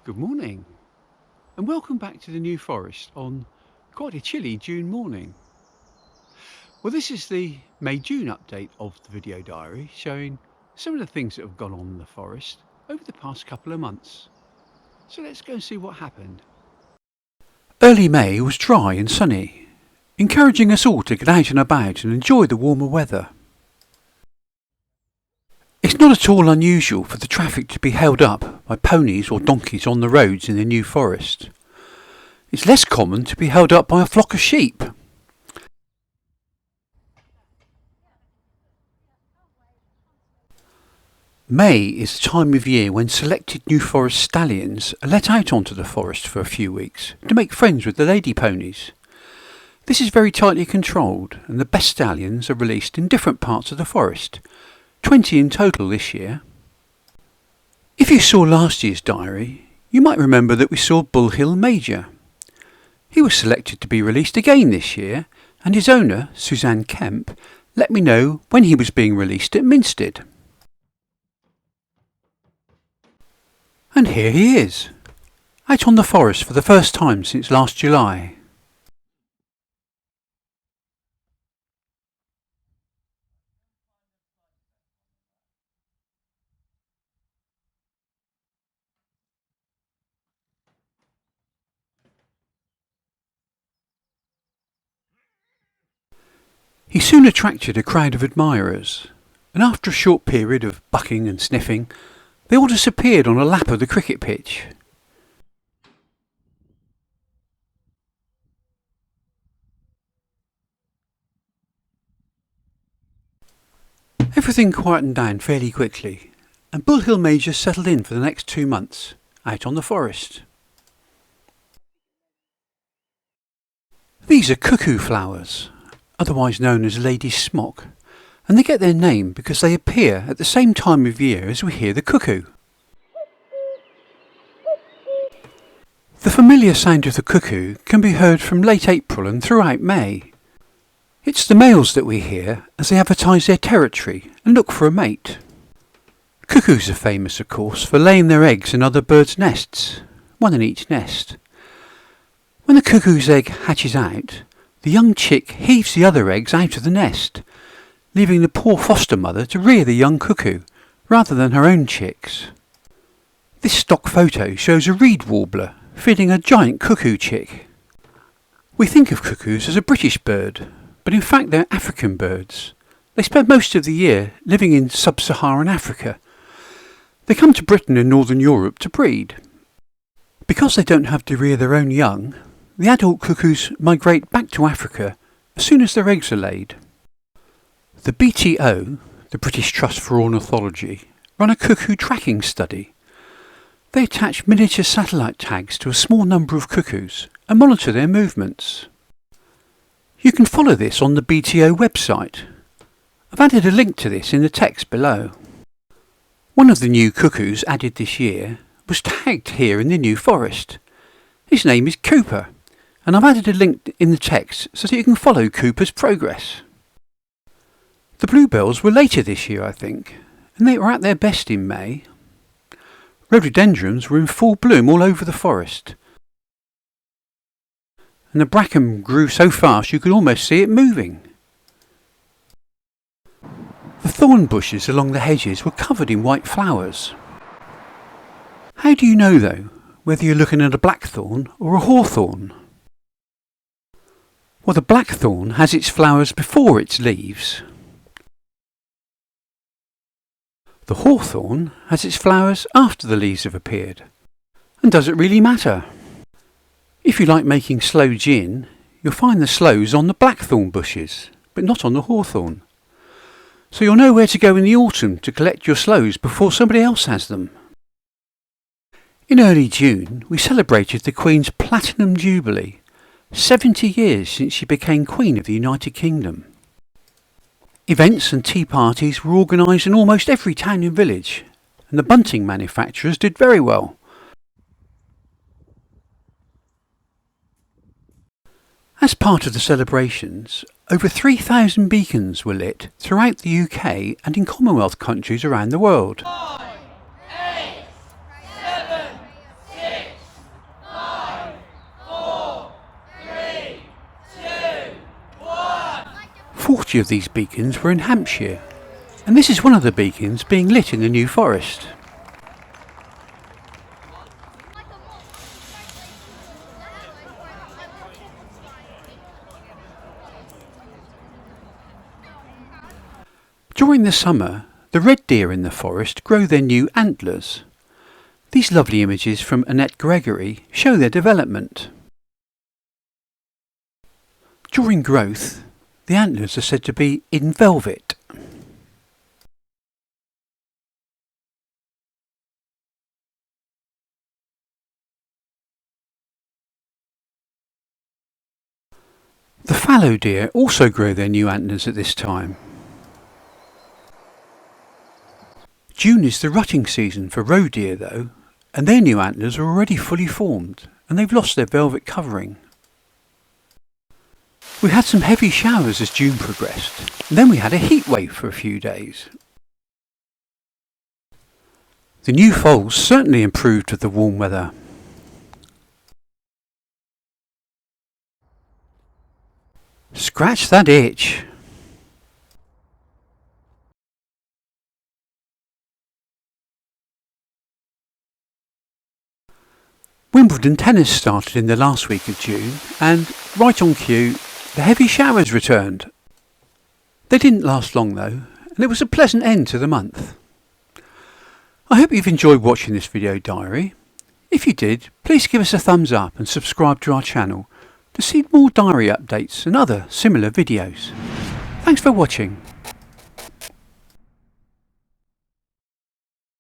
Good morning and welcome back to the New Forest on quite a chilly June morning. Well, this is the May-June update of the video diary showing some of the things that have gone on in the forest over the past couple of months. So let's go and see what happened. Early May was dry and sunny, encouraging us all to get out and about and enjoy the warmer weather. It's not at all unusual for the traffic to be held up by ponies or donkeys on the roads in the New Forest. It's less common to be held up by a flock of sheep. May is the time of year when selected New Forest stallions are let out onto the forest for a few weeks to make friends with the lady ponies. This is very tightly controlled and the best stallions are released in different parts of the forest. 20 in total this year. If you saw last year's diary, you might remember that we saw Bull Hill Major. He was selected to be released again this year, and his owner, Suzanne Kemp, let me know when he was being released at Minstead. And here he is, out on the forest for the first time since last July. He soon attracted a crowd of admirers, and after a short period of bucking and sniffing, they all disappeared on a lap of the cricket pitch. Everything quietened down fairly quickly, and Bull Hill Major settled in for the next 2 months, out on the forest. These are cuckoo flowers, otherwise known as lady's smock, and they get their name because they appear at the same time of year as we hear the cuckoo. The familiar sound of the cuckoo can be heard from late April and throughout May. It's the males that we hear as they advertise their territory and look for a mate. Cuckoos are famous, of course, for laying their eggs in other birds' nests, one in each nest. When the cuckoo's egg hatches out, the young chick heaves the other eggs out of the nest, leaving the poor foster mother to rear the young cuckoo rather than her own chicks. This stock photo shows a reed warbler feeding a giant cuckoo chick. We think of cuckoos as a British bird, but in fact they're African birds. They spend most of the year living in sub-Saharan Africa. They come to Britain and Northern Europe to breed. Because they don't have to rear their own young, the adult cuckoos migrate back to Africa as soon as their eggs are laid. The BTO, the British Trust for Ornithology, run a cuckoo tracking study. They attach miniature satellite tags to a small number of cuckoos and monitor their movements. You can follow this on the BTO website. I've added a link to this in the text below. One of the new cuckoos added this year was tagged here in the New Forest. His name is Cooper, and I've added a link in the text so that you can follow Cooper's progress. The bluebells were later this year, I think, and they were at their best in May. Rhododendrons were in full bloom all over the forest, and the bracken grew so fast you could almost see it moving. The thorn bushes along the hedges were covered in white flowers. How do you know, though, whether you're looking at a blackthorn or a hawthorn? Well, the blackthorn has its flowers before its leaves. The hawthorn has its flowers after the leaves have appeared. And does it really matter? If you like making sloe gin, you'll find the sloes on the blackthorn bushes, but not on the hawthorn. So you'll know where to go in the autumn to collect your sloes before somebody else has them. In early June, we celebrated the Queen's Platinum Jubilee, 70 years since she became Queen of the United Kingdom. Events and tea parties were organised in almost every town and village, and the bunting manufacturers did very well. As part of the celebrations, over 3,000 beacons were lit throughout the UK and in Commonwealth countries around the world. 5, 8, 7, 6, majority of these beacons were in Hampshire, and this is one of the beacons being lit in the New Forest. During the summer, the red deer in the forest grow their new antlers. These lovely images from Annette Gregory show their development. During growth, the antlers are said to be in velvet. The fallow deer also grow their new antlers at this time. June is the rutting season for roe deer though, and their new antlers are already fully formed and they've lost their velvet covering. We had some heavy showers as June progressed, and then we had a heat wave for a few days. The new foals certainly improved with the warm weather. Scratch that itch! Wimbledon tennis started in the last week of June, and right on cue, the heavy showers returned. They didn't last long though, and it was a pleasant end to the month. I hope you've enjoyed watching this video diary. If you did, please give us a thumbs up and subscribe to our channel to see more diary updates and other similar videos. Thanks for watching.